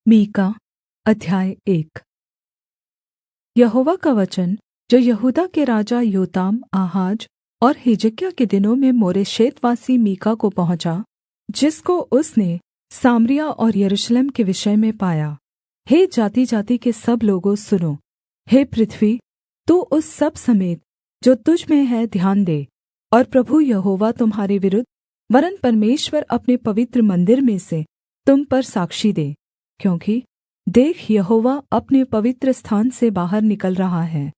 मीका अध्याय 1। यहोवा का वचन जो यहूदा के राजा योताम, आहाज और हिजकिय्याह के दिनों में मोरेशेतवासी मीका को पहुँचा, जिसको उसने सामरिया और यरूशलेम के विषय में पाया। हे जातिजाति के सब लोगों सुनो। हे पृथ्वी, तू उस सब समेत जो तुझ में है ध्यान दे। और प्रभु यहोवा तुम्हारे विरुद्ध वरन् परमेश्वर अपने पवित्र मंदिर में से तुम पर साक्षी दे। क्योंकि देख, यहोवा अपने पवित्र स्थान से बाहर निकल रहा है,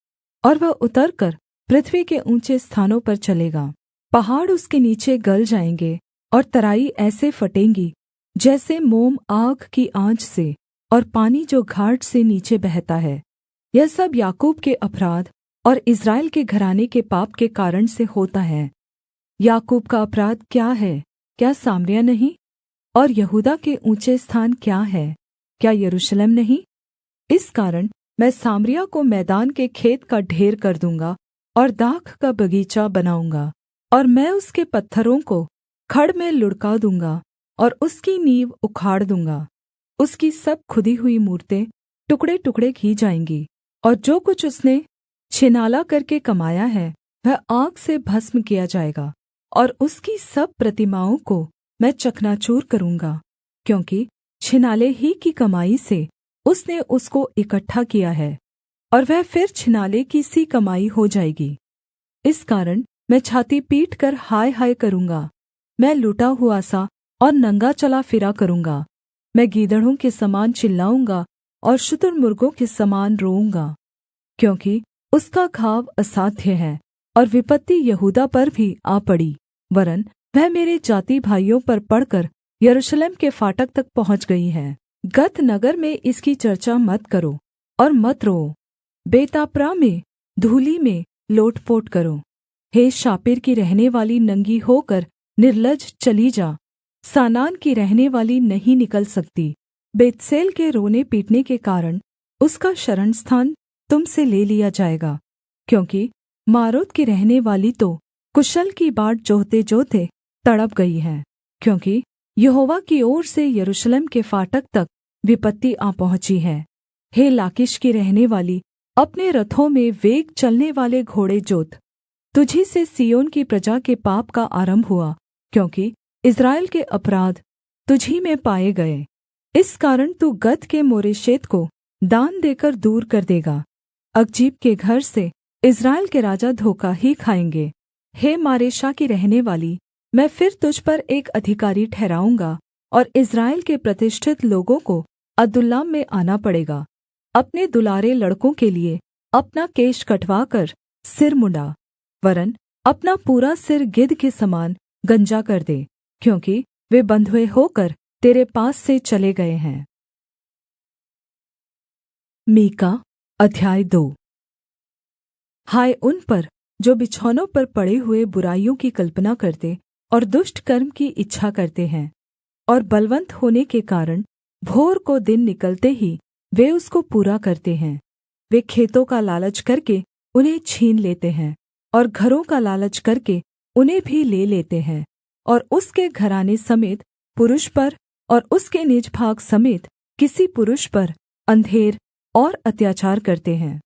और वह उतरकर पृथ्वी के ऊँचे स्थानों पर चलेगा। पहाड़ उसके नीचे गल जाएँगे और तराई ऐसे फटेंगी जैसे मोम आग की आँच से, और पानी जो घाट से नीचे बहता है। यह सब याकूब के अपराध और इस्राएल के घराने के पाप के कारण से होता है। याकूब का अपराध क्या है? क्या सामरिया नहीं? और यहूदा के ऊँचे स्थान क्या है? क्या यरूशलेम नहीं? इस कारण मैं सामरिया को मैदान के खेत का ढेर कर दूँगा और दाख का बगीचा बनाऊँगा। और मैं उसके पत्थरों को खड़ में लुढ़का दूँगा और उसकी नींव उखाड़ दूँगा। उसकी सब खुदी हुई मूरतें टुकड़े-टुकड़े की जाएँगी, और जो कुछ उसने छिनाला करके कमाया है वह आग से भस्म किया जाएगा। और उसकी सब प्रतिमाओं को मैं चकनाचूर करूँगा, क्योंकि छिनाले ही की कमाई से उसने उसको इकट्ठा किया है, और वह फिर छिनाले की सी कमाई हो जाएगी। इस कारण मैं छाती पीट कर हाय हाय करूँगा। मैं लूटा हुआ सा और नंगा चला फिरा करूँगा। मैं गीदड़ों के समान चिल्लाऊँगा और शुतुर्मुर्गों के समान रोऊँगा, क्योंकि उसका घाव असाध्य है और विपत्ति यहूदा पर भी आ पड़ी, वरन् वह मेरे जाति भाइयों पर पड़कर यरूशलेम के फाटक तक पहुँच गई है। गत नगर में इसकी चर्चा मत करो और मत रोओ। बेतापरा में धूलि में लोटपोट करो। हे शापेर की रहने वाली, नंगी होकर निर्लज्ज चली जा। सानान की रहने वाली नहीं निकल सकती। बेतसेल के रोने पीटने के कारण उसका शरणस्थान तुम से ले लिया जाएगा, क्योंकि मारोत की रहने वाली तो कुशल की बाट जोहते-जोहते तड़प गई है, क्योंकि यहोवा की ओर से यरूशलेम के फाटक तक विपत्ति आ पहुँची है। हे लाकीश की रहने वाली, अपने रथों में वेग चलने वाले घोड़े जोत। तुझी से सिय्योन की प्रजा के पाप का आरम्भ हुआ, क्योंकि इस्राएल के अपराध तुझी में पाए गए। इस कारण तू गत के मोरेशेत को दान देकर दूर कर देगा। अकजीब के घर से इस्राएल के राजा धोखा ही खाएँगे। हे मारेशा की रहने वाली, मैं फिर तुझ पर एक अधिकारी ठहराऊँगा, और इस्राएल के प्रतिष्ठित लोगों को अदुल्लाम में आना पड़ेगा। अपने दुलारे लड़कों के लिए अपना केश कटवाकर सिर मुँण्डा, वरन् अपना पूरा सिर गिद्ध के समान गंजा कर दे, क्योंकि वे बँधुए होकर तेरे पास से चले गए हैं। मीका अध्याय 2। हाय उन पर जो बिछौनों पर पड़े हुए बुराइयों की कल्पना करते और दुष्ट कर्म की इच्छा करते हैं, और बलवन्त होने के कारण भोर को दिन निकलते ही वे उसको पूरा करते हैं। वे खेतों का लालच करके उन्हें छीन लेते हैं, और घरों का लालच करके उन्हें भी ले लेते हैं, और उसके घराने समेत पुरुष पर और उसके निज भाग समेत किसी पुरुष पर अंधेर और अत्याचार करते हैं।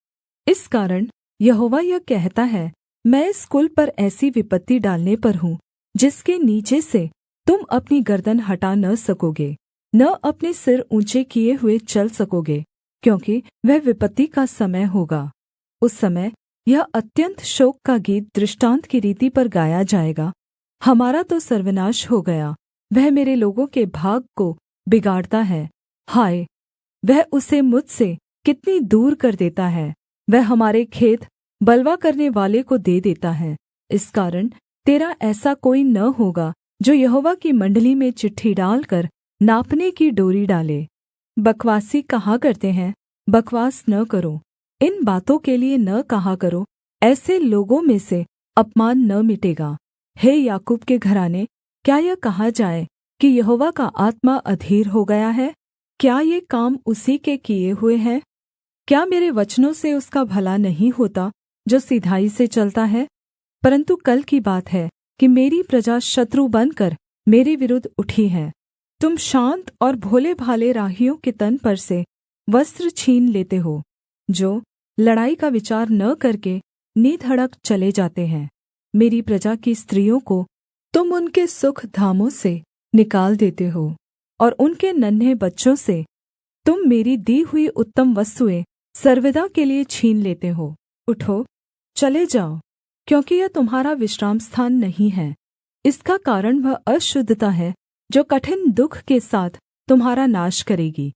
इस कारण यहोवा यह कहता है, मैं इस कुल पर ऐसी विपत्ति डालने पर हूँ जिसके नीचे से तुम अपनी गर्दन हटा न सकोगे, न अपने सिर ऊँचे किए हुए चल सकोगे, क्योंकि वह विपत्ति का समय होगा। उस समय यह अत्यन्त शोक का गीत दृष्टान्त की रीति पर गाया जाएगा। हमारा तो सर्वनाश हो गया, वह मेरे लोगों के भाग को बिगाड़ता है। हाय, वह उसे मुझसे कितनी दूर कर देता है। वह हमारे खेत बलवा करने वाले को दे देता है। इस कारण तेरा ऐसा कोई न होगा जो यहोवा की मण्डली में चिट्ठी डालकर नापने की डोरी डाले। बकवासी कहा करते हैं, बकवास न करो। इन बातों के लिए न कहा करो, ऐसे लोगों में से अपमान न मिटेगा। हे याकूब के घराने, क्या यह कहा जाए कि यहोवा का आत्मा अधीर हो गया है? क्या ये काम उसी के किए हुए हैं? क्या मेरे वचनों से उसका भला नहीं होता जो सिधाई से चलता है? परन्तु कल की बात है कि मेरी प्रजा शत्रु बनकर मेरे विरुद्ध उठी है, तुम शान्त और भोले-भाले राहियों के तन पर से वस्त्र छीन लेते हो, जो लड़ाई का विचार न करके निधड़क चले जाते हैं। मेरी प्रजा की स्त्रियों को तुम उनके सुख धामों से निकाल देते हो, और उनके नन्हे बच्चों से तुम मेरी दी हुई उत्तम वस्तुएँ सर्वदा के लिए छीन लेते हो। उठो, चले जाओ, क्योंकि यह तुम्हारा विश्रामस्थान नहीं है। इसका कारण वह अशुद्धता है जो कठिन दुःख के साथ तुम्हारा नाश करेगी।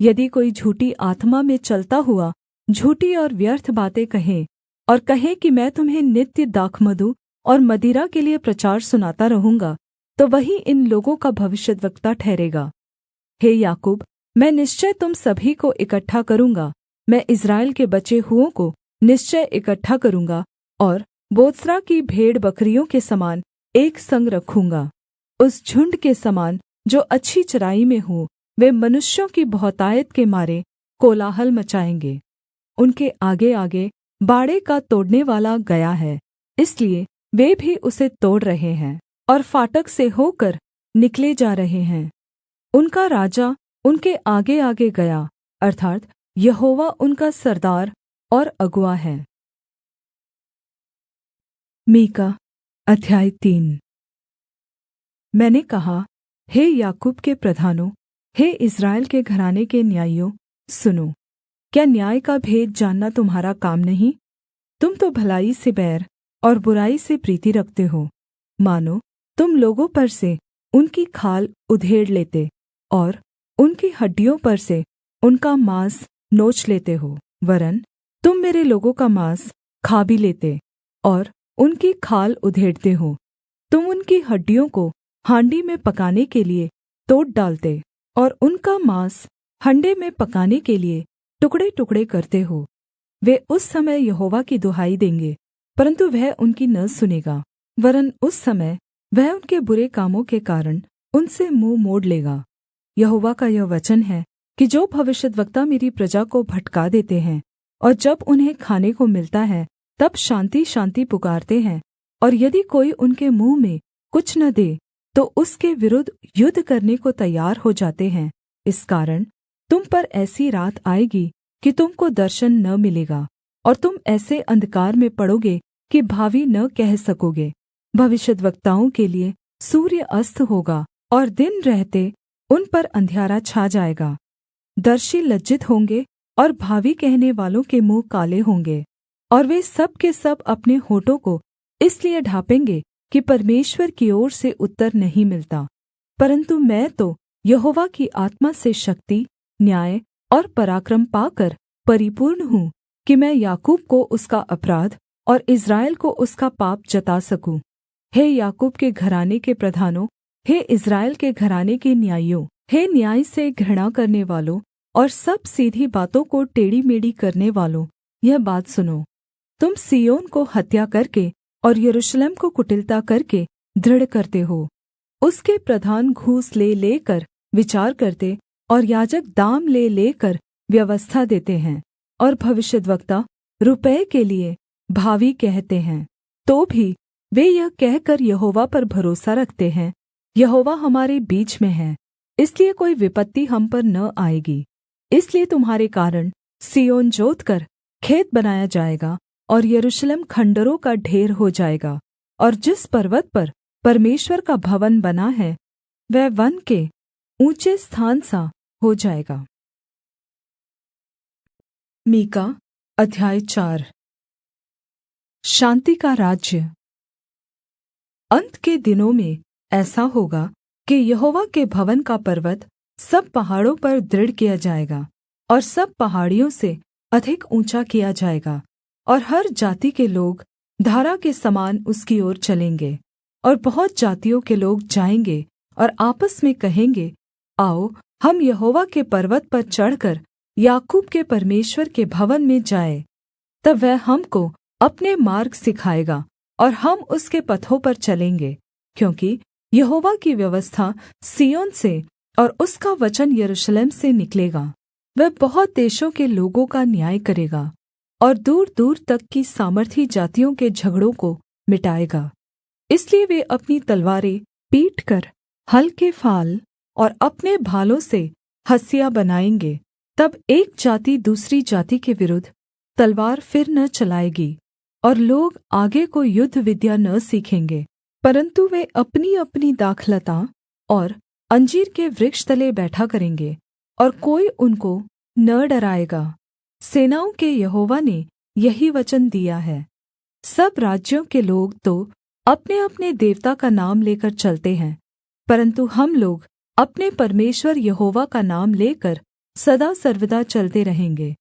यदि कोई झूठी आत्मा में चलता हुआ झूठी और व्यर्थ बातें कहे और कहे कि मैं तुम्हें नित्य दाखमधु और मदिरा के लिए प्रचार सुनाता रहूँगा, तो वही इन लोगों का भविष्यद्वक्ता ठहरेगा। हे याकूब, मैं निश्चय तुम सभी को इकट्ठा करूँगा, मैं इस्राएल के बचे हुओं को निश्चय इकट्ठा करूँगा और बोत्सरा की भेड़-बकरियों के समान एक संग रखूँगा। उस झुण्ड के समान जो अच्छी चराई में हो, वे मनुष्यों की बहुतायत के मारे कोलाहल मचाएँगे। उनके आगेआगे बाड़े का तोड़नेवाला गया है, इसलिए वे भी उसे तोड़ रहे हैं और फाटक से होकर निकले जा रहे हैं। उनका राजा उनके आगेआगे गया, अर्थात् यहोवा उनका सरदार और अगुआ है। मीका अध्याय 3। मैंने कहा, हे याकूब के प्रधानों, हे इस्राएल के घराने के न्यायियों, सुनो। क्या न्याय का भेद जानना तुम्हारा काम नहीं? तुम तो भलाई से बैर और बुराई से प्रीति रखते हो। मानो तुम लोगों पर से उनकी खाल उधेड़ लेते और उनकी हड्डियों पर से उनका माँस नोच लेते हो। वरन् तुम मेरे लोगों का माँस खा भी लेते और उनकी खाल उधेड़ते हो। तुम उनकी हड्डियों को हाण्डी में पकाने के लिए तोड़ डालते और उनका माँस हण्डे में पकाने के लिए टुकड़े-टुकड़े करते हो। वे उस समय यहोवा की दुहाई देंगे, परन्तु वह उनकी न सुनेगा, वरन् उस समय वह उनके बुरे कामों के कारण उनसे मुँह मोड़ लेगा। यहोवा का यह वचन है कि जो भविष्यद्वक्ता मेरी प्रजा को भटका देते हैं और जब उन्हें खाने को मिलता है तब शान्ति-शान्ति पुकारते हैं, और यदि कोई उनके मुँह में कुछ न दे तो उसके विरुद्ध युद्ध करने को तैयार हो जाते हैं, इस कारण तुम पर ऐसी रात आएगी कि तुमको दर्शन न मिलेगा और तुम ऐसे अंधकार में पड़ोगे कि भावी न कह सकोगे। भविष्यद्वक्ताओं के लिए सूर्य अस्त होगा और दिन रहते उन पर अंधियारा छा जाएगा। दर्शी लज्जित होंगे और भावी कहने वालों के मुँह काले होंगे, और वे सब के सब अपने होठों को इसलिए ढाँपेंगे कि परमेश्वर की ओर से उत्तर नहीं मिलता। परन्तु मैं तो यहोवा की आत्मा से शक्ति, न्याय और पराक्रम पाकर परिपूर्ण हूँ कि मैं याकूब को उसका अपराध और इस्राएल को उसका पाप जता सकूँ। हे याकूब के घराने के प्रधानों, हे इस्राएल के घराने के न्यायियों, हे न्याय से घृणा करने वालों और सब सीधी बातों को टेढ़ी-मेढ़ी करने वालों, यह बात सुनो। तुम सिय्योन को हत्या करके और यरूशलेम को कुटिलता करके दृढ़ करते हो। उसके प्रधान घूस ले लेकर विचार करते और याजक दाम ले लेकर व्यवस्था देते हैं, और भविष्यद्वक्ता रुपये के लिए भावी कहते हैं। तो भी वे यह कहकर यहोवा पर भरोसा रखते हैं, यहोवा हमारे बीच में है, इसलिए कोई विपत्ति हम पर न आएगी। इसलिए तुम्हारे कारण सिय्योन जोतकर खेत बनाया जाएगा और यरूशलेम खण्डहरों का ढेर हो जाएगा, और जिस पर्वत पर परमेश्वर का भवन बना है वह वन के ऊँचे स्थान सा हो जाएगा। मीका अध्याय 4। शान्ति का राज्य। अंत के दिनों में ऐसा होगा कि यहोवा के भवन का पर्वत सब पहाड़ों पर दृढ़ किया जाएगा और सब पहाड़ियों से अधिक ऊँचा किया जाएगा, और हर जाति के लोग धारा के समान उसकी ओर चलेंगे। और बहुत जातियों के लोग जाएंगे और आपस में कहेंगे, आओ हम यहोवा के पर्वत पर चढ़कर याकूब के परमेश्वर के भवन में जाएँ। तब वह हमको अपने मार्ग सिखाएगा और हम उसके पथों पर चलेंगे, क्योंकि यहोवा की व्यवस्था सिय्योन से और उसका वचन यरूशलेम से निकलेगा। वह बहुत देशों के लोगों का न्याय करेगा और दूर-दूर तक की सामर्थी जातियों के झगड़ों को मिटाएगा। इसलिए वे अपनी तलवारें पीटकर हल के फाल और अपने भालों से हँसिया बनाएँगे। तब एक जाति दूसरी जाति के विरुद्ध तलवार फिर न चलाएगी, और लोग आगे को युद्ध विद्या न सीखेंगे, परन्तु वे अपनीअपनी दाखलता और अंजीर के वृक्ष तले बैठा करेंगे, और कोई उनको न डराएगा। सेनाओं के यहोवा ने यही वचन दिया है। सब राज्यों के लोग तो अपने-अपने देवता का नाम लेकर चलते हैं, परन्तु हम लोग अपने परमेश्वर यहोवा का नाम लेकर सदा सर्वदा चलते रहेंगे।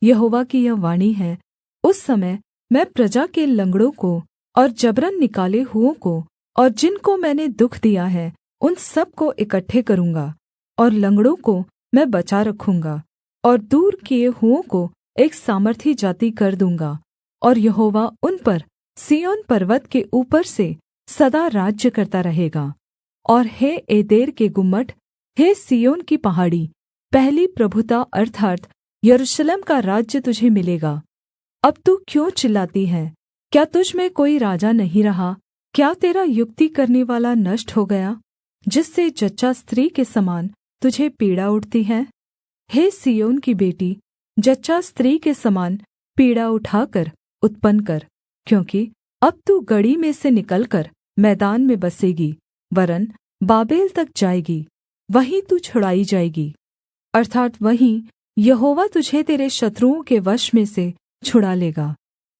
यहोवा की यह वाणी है, उस समय मैं प्रजा के लंगड़ों को और जबरन निकाले हुओं को और जिनको मैंने दुःख दिया है उन सब को इकट्ठे करूँगा, और लंगड़ों को मैं बचा रखूँगा, और दूर किए हुओं को एक सामर्थी जाति कर दूँगा। और यहोवा उन पर सिय्योन पर्वत के ऊपर से सदा राज्य करता रहेगा। और हे एदेर के गुम्मट, हे सिय्योन की पहाड़ी, पहली प्रभुता अर्थात् यरूशलेम का राज्य तुझे मिलेगा। अब तू क्यों चिल्लाती है? क्या तुझ में कोई राजा नहीं रहा? क्या तेरा युक्ति करनेवाला नष्ट हो गया, जिससे जच्चा स्त्री के समान तुझे पीड़ा उठती है? हे सिय्योन की बेटी, जच्चा स्त्री के समान पीड़ा उठाकर उत्पन्न कर, क्योंकि अब तू गड़ी में से निकलकर मैदान में बसेगी, वरन् बाबेल तक जाएगी, वहीं तू छुड़ाई जाएगी। अर्थात् वहीं यहोवा तुझे तेरे शत्रुओं के वश में से छुड़ा लेगा।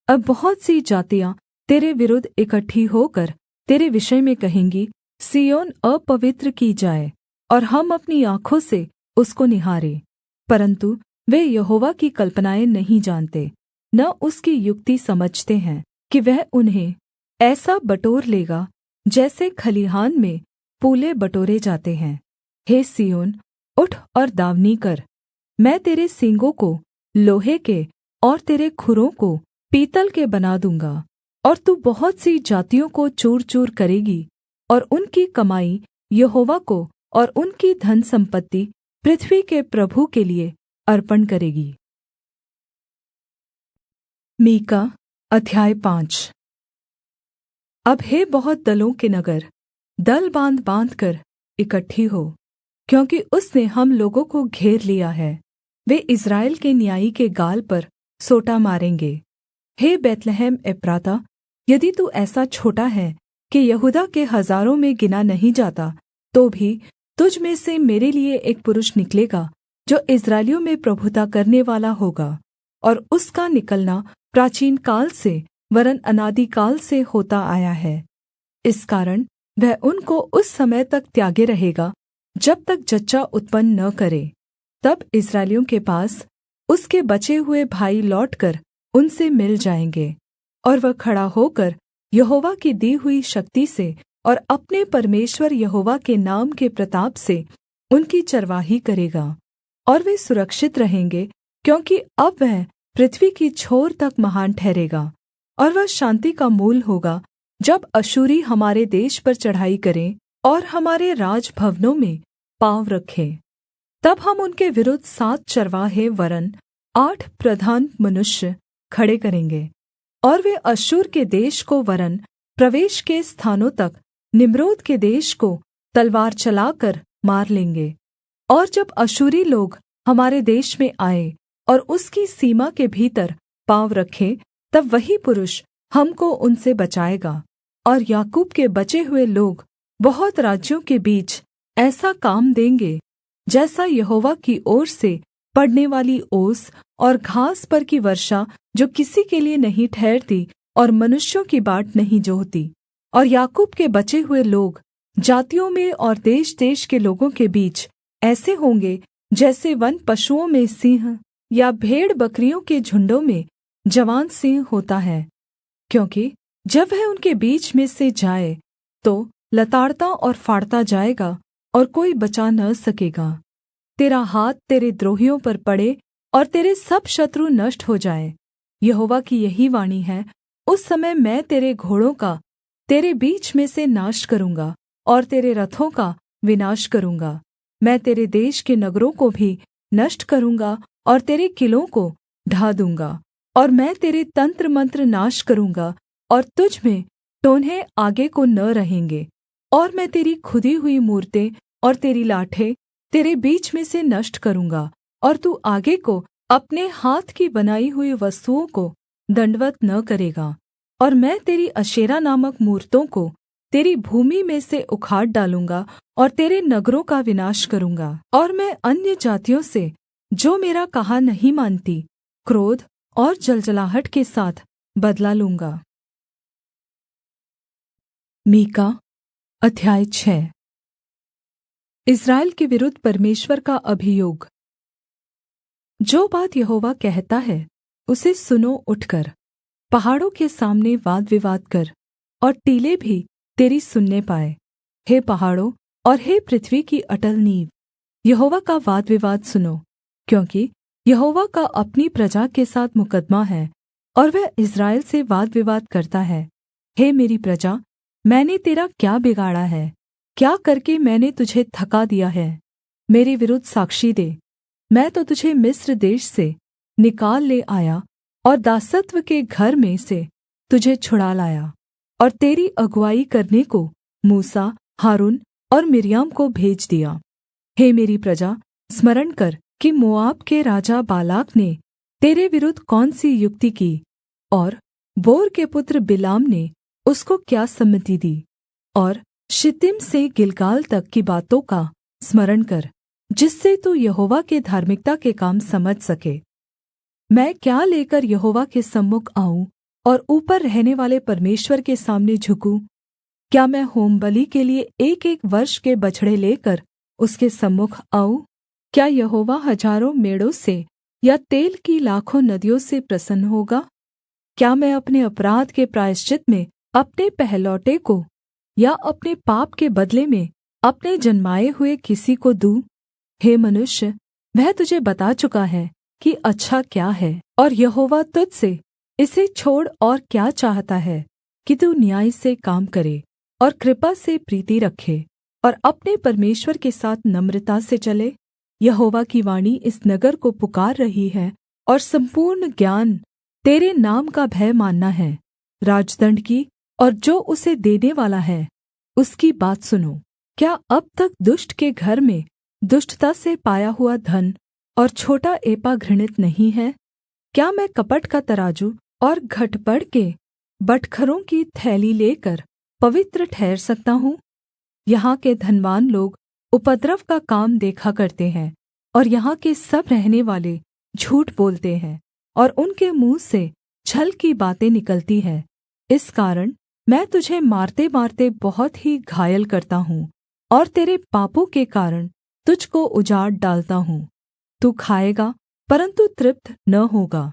अब बहुत सी जातियाँ तेरे विरुद्ध इकट्ठी होकर तेरे विषय में कहेंगी, सिय्योन अपवित्र की जाए, और हम अपनी आँखों से उसको निहारें। परन्तु वे यहोवा की कल्पनाएँ नहीं जानते, न उसकी युक्ति समझते हैं कि वह उन्हें ऐसा बटोर लेगा जैसे खलिहान में पूले बटोरे जाते हैं। हे सिय्योन, उठ और दाँवनी कर। मैं तेरे सींगों को लोहे के और तेरे खुरों को पीतल के बना दूँगा, और तू बहुत सी जातियों को चूर-चूर करेगी, और उनकी कमाई यहोवा को और उनकी धन सम्पत्ति पृथ्वी के प्रभु के लिए अर्पण करेगी। मीका अध्याय 5। अब हे बहुत दलों के नगर, दल बाँध-बाँधकर इकट्ठी हो, क्योंकि उसने हम लोगों को घेर लिया है। वे इस्राएल के न्यायी के गाल पर सोटा मारेंगे। हे बैतलहम एप्राता, यदि तू ऐसा छोटा है कि यहूदा के हजारों में गिना नहीं जाता, तो भी तुझ में से मेरे लिए एक पुरुष निकलेगा जो इस्राएलियों में प्रभुता करनेवाला होगा, और उसका निकलना प्राचीन काल से वरन् अनादिकाल से होता आया है। इस कारण वह उनको उस समय तक त्यागे रहेगा जब तक जच्चा उत्पन्न न करे। तब इस्राएलियों के पास उसके बचे हुए भाई लौटकर उनसे मिल जाएंगे, और वह खड़ा होकर यहोवा की दी हुई शक्ति से और अपने परमेश्वर यहोवा के नाम के प्रताप से उनकी चरवाही करेगा। और वे सुरक्षित रहेंगे, क्योंकि अब वह पृथ्वी की छोर तक महान ठहरेगा। और वह शान्ति का मूल होगा जब अश्शूरी हमारे देश पर चढ़ाई करें और हमारे राजभवनों में पाँव रखें। तब हम उनके विरुद्ध 7 चरवाहे वरन् 8 प्रधान मनुष्य खड़े करेंगे, और वे अश्शूर के देश को वरन् प्रवेश के स्थानों तक निम्रोद के देश को तलवार चलाकर मार लेंगे। और जब अश्शूरी लोग हमारे देश में आए और उसकी सीमा के भीतर पाँव रखें, तब वही पुरुष हमको उनसे बचाएगा। और याकूब के बचे हुए लोग बहुत राज्यों के बीच ऐसा काम देंगे, जैसा यहोवा की ओर से पड़ने वाली ओस और घास पर की वर्षा, जो किसी के लिए नहीं ठहरती और मनुष्यों की बाट नहीं जोहती। और याकूब के बचे हुए लोग जातियों में और देश-देश के लोगों के बीच ऐसे होंगे जैसे वन पशुओं में सिंह या भेड़-बकरियों के झुंडों में जवान सिंह होता है। क्योंकि जब वह उनके बीच में से जाए तो लताड़ता और फाड़ता जाएगा, और कोई बचा न सकेगा। तेरा हाथ तेरे द्रोहियों पर पड़े और तेरे सब शत्रु नष्ट हो जाए। यहोवा की यही वाणी है, उस समय मैं तेरे घोड़ों का तेरे बीच में से नाश करूँगा और तेरे रथों का विनाश करूँगा। मैं तेरे देश के नगरों को भी नष्ट करूँगा और तेरे किलों को ढा दूँगा। और मैं तेरे तंत्र मंत्र नाश करूँगा, और तुझ में टोन्हे आगे को न रहेंगे। और मैं तेरी खुदी हुई मूरतें और तेरी लाठें तेरे बीच में से नष्ट करूँगा, और तू आगे को अपने हाथ की बनाई हुई वस्तुओं को दण्डवत् न करेगा। और मैं तेरी अशेरा नामक मूरतों को तेरी भूमि में से उखाड़ डालूँगा और तेरे नगरों का विनाश करूँगा। और मैं अन्यजातियों से, जो मेरा कहा नहीं मानती, क्रोध और जलजलाहट के साथ बदला लूँगा। मीका अध्याय 6। इस्राएल के विरुद्ध परमेश्वर का अभियोग। जो बात यहोवा कहता है उसे सुनो उठकर। पहाड़ों के सामने वाद विवाद कर, और टीले भी तेरी सुनने पाए। हे पहाड़ों और हे पृथ्वी की अटल नींव, यहोवा का वाद विवाद सुनो, क्योंकि यहोवा का अपनी प्रजा के साथ मुकद्दमा है और वह इस्राएल से वाद विवाद करता है। हे मेरी प्रजा, मैंने तेरा क्या बिगाड़ा है? क्या करके मैंने तुझे थका दिया है? मेरे विरुद्ध साक्षी दे। मैं तो तुझे मिस्र देश से निकाल ले आया और दासत्व के घर में से तुझे छुड़ा लाया, और तेरी अगुआई करने को मूसा, हारून और मिर्याम को भेज दिया। हे मेरी प्रजा, स्मरण कर कि मोआब के राजा बालाक ने तेरे विरुद्ध कौन सी युक्ति की, और बोर के पुत्र बिलाम ने उसको क्या सम्मति दी। और शित्तीम से गिलगाल तक की बातों का स्मरण कर, जिससे तू यहोवा के धार्मिकता के काम समझ सके। मैं क्या लेकर यहोवा के सम्मुख आऊँ और ऊपर रहने वाले परमेश्वर के सामने झुकूँ? क्या मैं होमबलि के लिए 1-1 वर्ष के बछड़े लेकर उसके सम्मुख आऊँ? क्या यहोवा हजारों मेढ़ों से या तेल की लाखों नदियों से प्रसन्न होगा? क्या मैं अपने अपराध के प्रायश्चित में अपने पहलौठे को, या अपने पाप के बदले में अपने जन्माए हुए किसी को दूँ? हे मनुष्य, वह तुझे बता चुका है कि अच्छा क्या है, और यहोवा तुझ से इसे छोड़ और क्या चाहता है, कि तू न्याय से काम करे और कृपा से प्रीति रखे और अपने परमेश्वर के साथ नम्रता से चले। यहोवा की वाणी इस नगर को पुकार रही है, और संपूर्ण ज्ञान तेरे नाम का भय मानना है। राजदण्ड की और जो उसे देने वाला है उसकी बात सुनो। क्या अब तक दुष्ट के घर में दुष्टता से पाया हुआ धन और छोटा एपा घृणित नहीं है? क्या मैं कपट का तराजू और घटपड़ के बटखरों की थैली लेकर पवित्र ठहर सकता हूँ? यहाँ के धनवान लोग उपद्रव का काम देखा करते हैं, और यहाँ के सब रहने वाले झूठ बोलते हैं, और उनके मुँह से छल की बातें निकलती हैं। इस कारण मैं तुझे मारते-मारते बहुत ही घायल करता हूँ, और तेरे पापों के कारण तुझको उजाड़ डालता हूँ। तू खाएगा परन्तु तृप्त न होगा,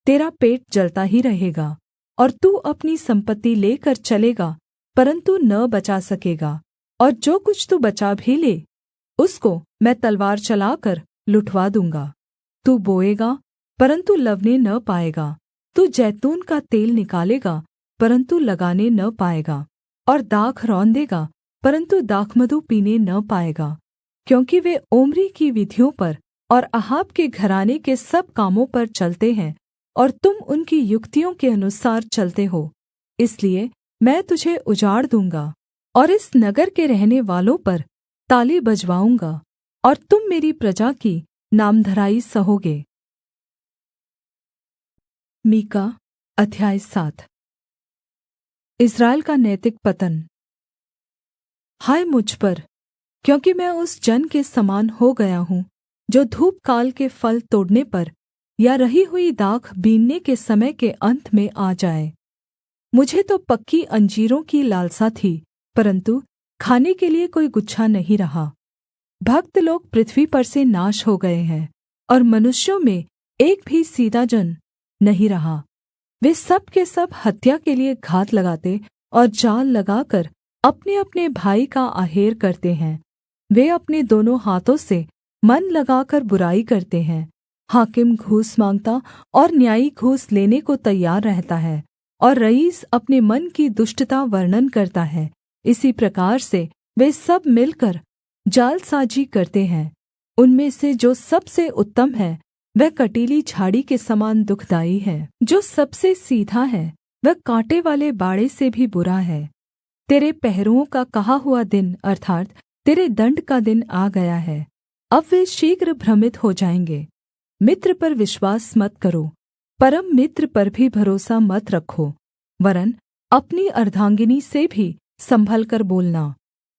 तेरा पेट जलता ही रहेगा, और तू अपनी सम्पत्ति लेकर चलेगा परन्तु न बचा सकेगा, और जो कुछ तू बचा भी ले उसको मैं तलवार चलाकर लुटवा दूँगा। तू बोएगा परन्तु लवने न पाएगा, तू जैतून का तेल निकालेगा परन्तु लगाने न पाएगा, और दाख रौंदेगा परन्तु दाखमधु पीने न पाएगा, क्योंकि वे ओम्री की विधियों पर और अहाब के घराने के सब कामों पर चलते हैं, और तुम उनकी युक्तियों के अनुसार चलते हो। इसलिए मैं तुझे उजाड़ दूँगा और इस नगर के रहने वालों पर ताली बजवाऊँगा, और तुम मेरी प्रजा की नामधराई सहोगे। मीका अध्याय 7। इस्राएल का नैतिक पतन। हाय मुझ पर, क्योंकि मैं उस जन के समान हो गया हूँ जो धूप काल के फल तोड़ने पर या रही हुई दाख बीनने के समय के अंत में आ जाए। मुझे तो पक्की अंजीरों की लालसा थी, परन्तु खाने के लिए कोई गुच्छा नहीं रहा। भक्त लोग पृथ्वी पर से नाश हो गए हैं, और मनुष्यों में एक भी सीधा जन नहीं रहा। वे सब के सब हत्या के लिए घात लगाते और जाल लगाकर अपने-अपने भाई का आहेर करते हैं। वे अपने दोनों हाथों से मन लगाकर बुराई करते हैं। हाकिम घूस माँगता और न्यायी घूस लेने को तैयार रहता है, और रईस अपने मन की दुष्टता वर्णन करता है। इसी प्रकार से वे सब मिलकर जालसाजी करते हैं। उनमें से जो सबसे उत्तम है वह कटीली झाड़ी के समान दुःखदाई है, जो सबसे सीधा है वह काँटे वाले बाड़े से भी बुरा है। तेरे पहरुओं का कहा हुआ दिन अर्थात् तेरे दण्ड का दिन आ गया है। अब वे शीघ्र भ्रमित हो जाएँगे। मित्र पर विश्वास मत करो, परम मित्र पर भी भरोसा मत रखो, वरन् अपनी अर्धांगिनी से भी सम्भल कर बोलना।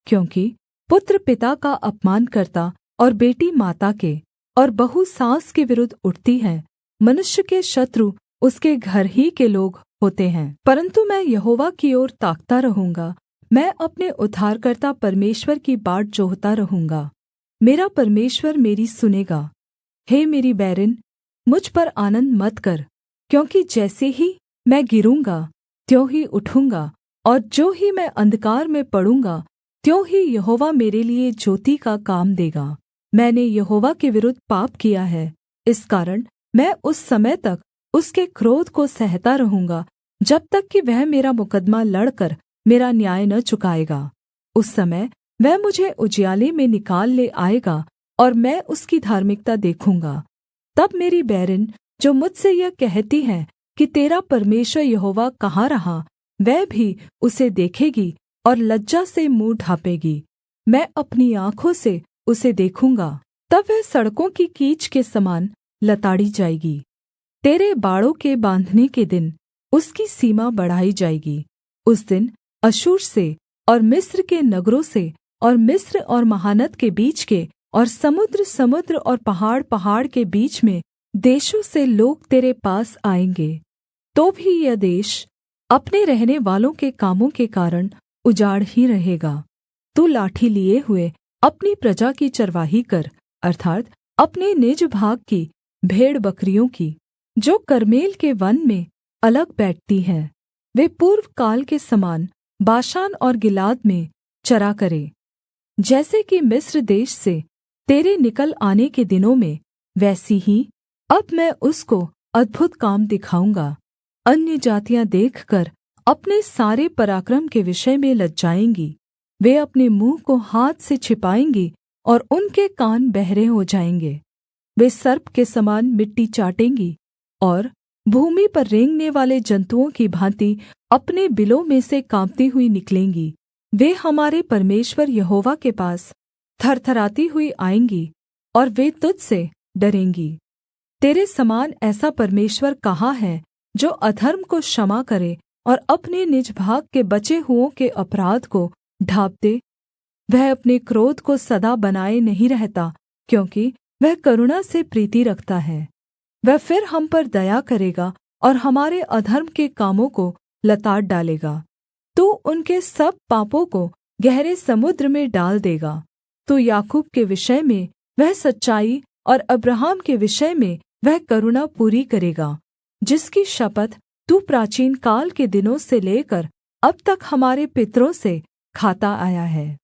क्योंकि पुत्र पिता का अपमान करता और बेटी माता के और बहू सास के विरुद्ध उठती है। मनुष्य के शत्रु उसके घर ही के लोग होते हैं। परन्तु मैं यहोवा की ओर ताकता रहूँगा, मैं अपने उद्धारकर्ता परमेश्वर की बाट जोहता रहूँगा। मेरा परमेश्वर मेरी सुनेगा। हे मेरी बैरिन, मुझ पर आनन्द मत कर, क्योंकि जैसे ही मैं गिरूँगा त्यों ही उठूँगा, और जो ही मैं अंधकार में पड़ूँगा त्यों ही यहोवा मेरे लिये ज्योति का काम देगा। मैंने यहोवा के विरुद्ध पाप किया है, इस कारण मैं उस समय तक उसके क्रोध को सहता रहूँगा, जब तक कि वह मेरा मुकद्दमा लड़कर मेरा न्याय न चुकाएगा। उस समय वह मुझे उजियाले में निकाल ले आएगा और मैं उसकी धार्मिकता देखूँगा। तब मेरी बैरिन जो मुझसे यह कहती है कि तेरा परमेश्वर यहोवा कहाँ रहा, वह भी उसे देखेगी और लज्जा से मुँह ढाँपेगी। मैं अपनी आँखों से उसे देखूँगा, तब वह सड़कों की कीच के समान लताड़ी जाएगी। तेरे बाड़ों के बाँधने के दिन उसकी सीमा बढ़ाई जाएगी। उस दिन अश्शूर से और मिस्र के नगरों से और मिस्र और महानद के बीच के और समुद्र और पहाड़ के बीच में देशों से लोग तेरे पास आएँगे। तो भी यह देश अपने रहने वालों के कामों के कारण उजाड़ ही रहेगा। तू लाठी लिए हुए अपनी प्रजा की चरवाही कर, अर्थात् अपने निज भाग की भेड़-बकरियों की, जो कर्मेल के वन में अलग बैठती हैं। वे पूर्व काल के समान बाशान और गिलाद में चरा करें। जैसे कि मिस्र देश से तेरे निकल आने के दिनों में, वैसी ही अब मैं उसको अद्भुत काम दिखाऊँगा। अन्यजातियाँ देखकर अपने सारे पराक्रम के विषय में लज्जाएँगी। वे अपने मुँह को हाथ से छिपाएँगी और उनके कान बहरे हो जाएँगे। वे सर्प के समान मिट्टी चाटेंगी और भूमि पर रेंगने वाले जन्तुओं की भाँति अपने बिलों में से काँपती हुई निकलेंगी। वे हमारे परमेश्वर यहोवा के पास थरथराती हुई आएँगी और वे तुझ से डरेंगी। तेरे समान ऐसा परमेश्वर कहाँ है जो अधर्म को क्षमा करे और अपने निज भाग के बचे हुओं के अपराध को ढाँप दे। वह अपने क्रोध को सदा बनाए नहीं रहता, क्योंकि वह करुणा से प्रीति रखता है। वह फिर हम पर दया करेगा और हमारे अधर्म के कामों को लताड़ डालेगा। तू उनके सब पापों को गहरे समुद्र में डाल देगा। तू याकूब के विषय में वह सच्चाई और अब्राहम के विषय में वह करुणा पूरी करेगा, जिसकी शपथ तू प्राचीन काल के दिनों से लेकर अब तक हमारे पितरों से खाता आया है।